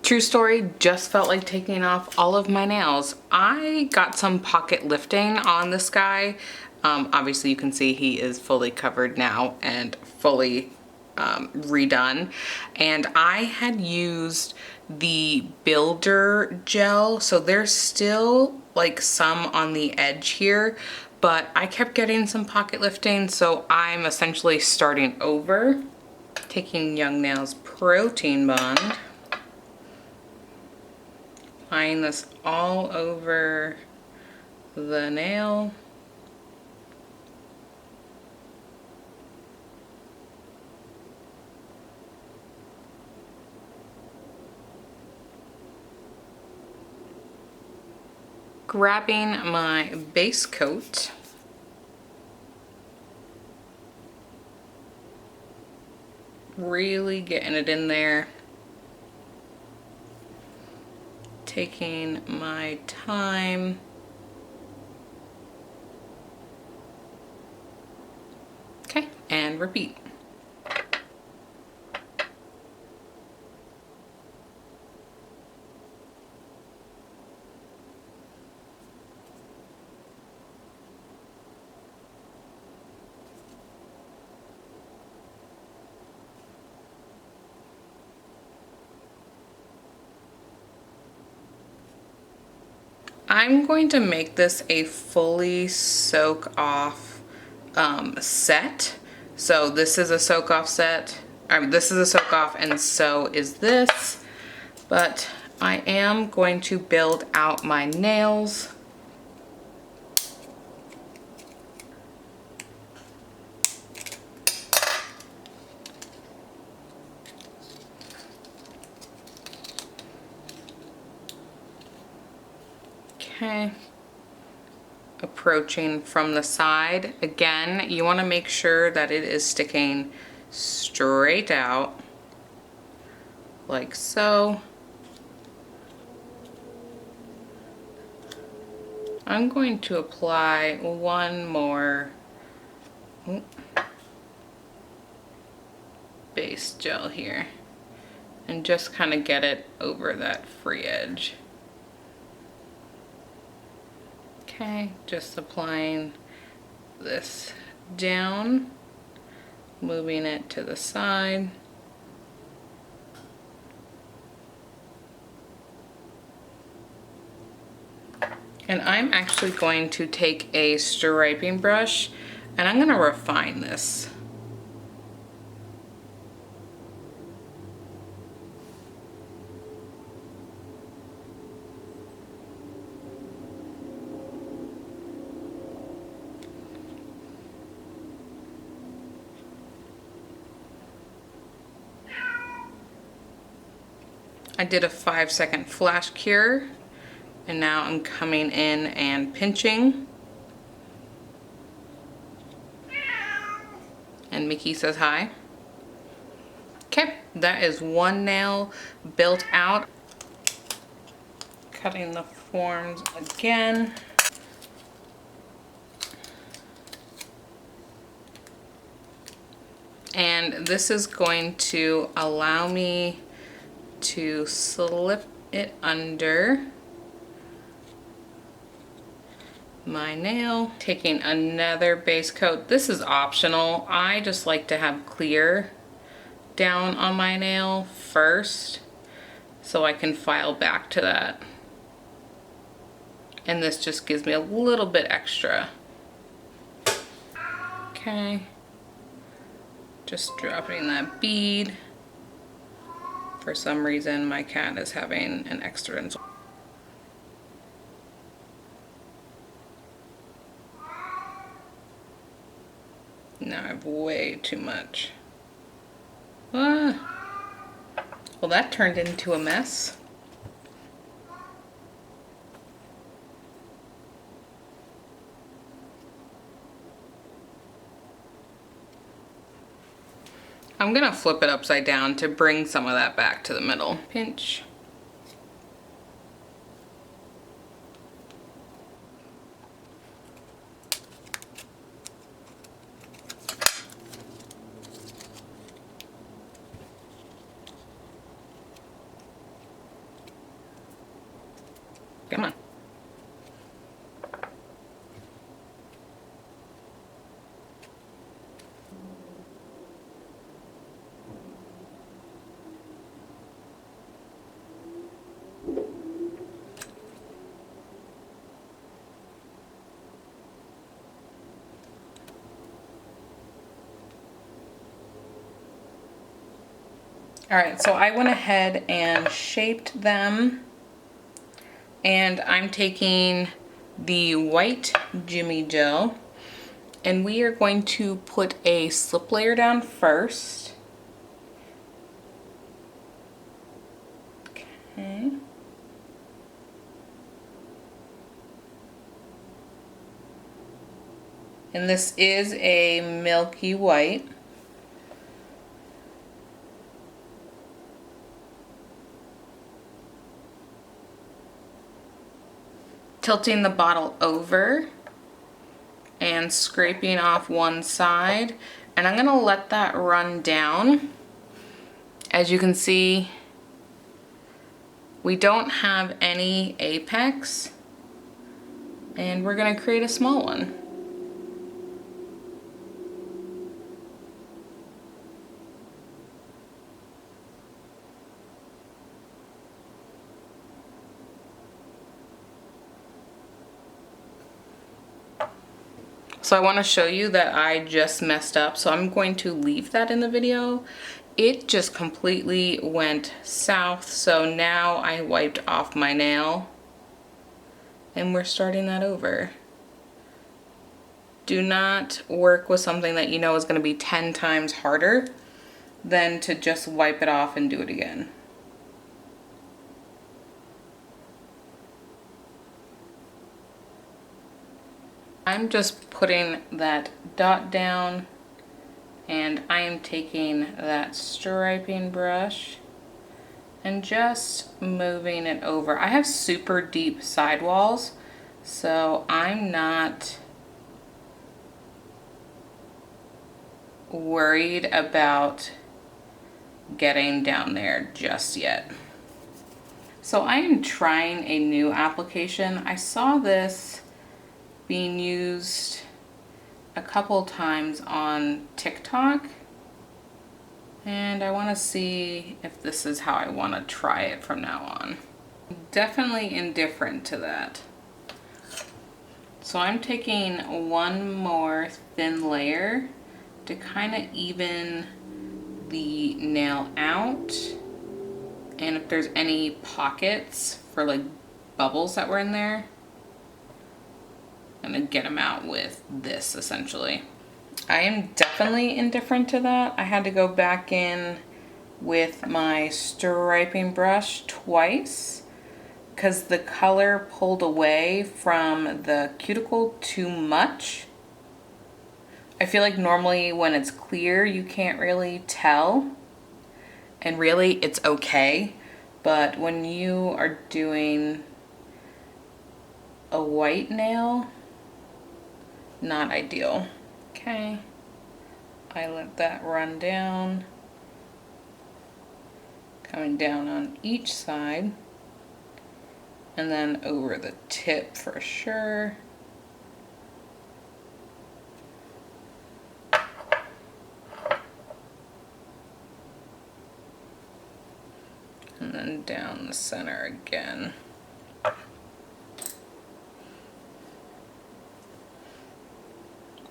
True story, just felt like taking off all of my nails. I got some pocket lifting on this guy. Obviously you can see he is fully covered now and fully redone. And I had used the builder gel, so there's still like some on the edge here, but I kept getting some pocket lifting, so I'm essentially starting over. Taking Young Nails Protein Bond, applying this all over the nail. Grabbing my base coat. Really getting it in there. Taking my time. Okay, and repeat. I'm going to make this a fully soak off set. So this is a soak off set. This is a soak off and so is this. But I am going to build out my nails. Okay, approaching from the side. Again, you want to make sure that it is sticking straight out, like so. I'm going to apply one more base gel here and just kind of get it over that free edge. Okay, just applying this down, moving it to the side. And I'm actually going to take a striping brush and I'm going to refine this. I did a 5-second flash cure, and now I'm coming in and pinching. And Mickey says hi. Okay, that is one nail built out. Cutting the forms again. And this is going to allow me to slip it under my nail. Taking another base coat. This is optional. I just like to have clear down on my nail first so I can file back to that. And this just gives me a little bit extra. Okay. Just dropping that bead. For some reason, my cat is having an extra. Now I have way too much. Ah. Well, that turned into a mess. I'm gonna flip it upside down to bring some of that back to the middle. Pinch. Come on. All right, so I went ahead and shaped them, and I'm taking the white Jimmy gel, and we are going to put a slip layer down first. Okay. And this is a milky white. Tilting the bottle over and scraping off one side, and I'm gonna let that run down. As you can see, we don't have any apex, and we're gonna create a small one. So I want to show you that I just messed up, so I'm going to leave that in the video. It just completely went south, so now I wiped off my nail and we're starting that over. Do not work with something that you know is going to be 10 times harder than to just wipe it off and do it again. I'm just putting that dot down, and I am taking that striping brush and just moving it over. I have super deep sidewalls, so I'm not worried about getting down there just yet. So I am trying a new application. I saw this being used a couple times on TikTok, and I want to see if this is how I want to try it from now on. Definitely indifferent to that. So I'm taking one more thin layer to kind of even the nail out, and if there's any pockets for like bubbles that were in there, I'm gonna get them out with this essentially. I am definitely indifferent to that. I had to go back in with my striping brush twice because the color pulled away from the cuticle too much. I feel like normally when it's clear you can't really tell, and really it's okay, but when you are doing a white nail, not ideal. Okay, I let that run down, coming down on each side, and then over the tip for sure. And then down the center again.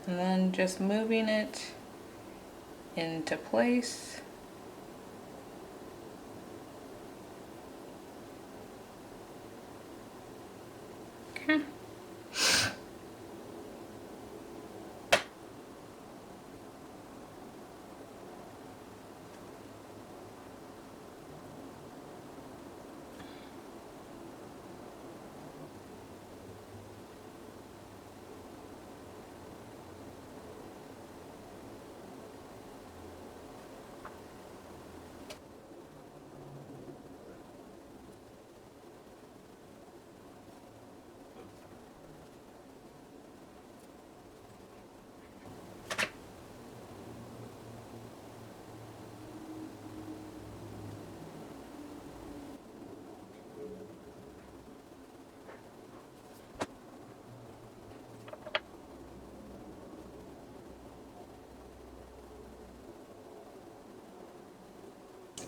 And then just moving it into place. Okay.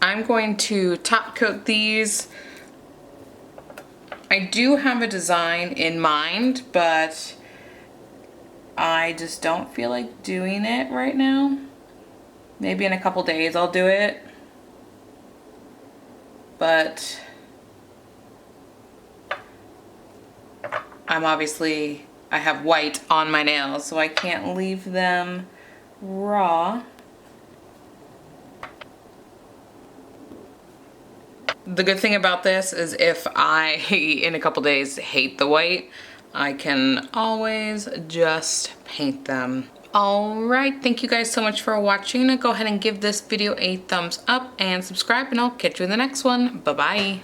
I'm going to top coat these. I do have a design in mind, but I just don't feel like doing it right now. Maybe in a couple days I'll do it. But I have white on my nails, so I can't leave them raw. The good thing about this is if I, in a couple days, hate the white, I can always just paint them. Alright, thank you guys so much for watching. Go ahead and give this video a thumbs up and subscribe, and I'll catch you in the next one. Bye-bye.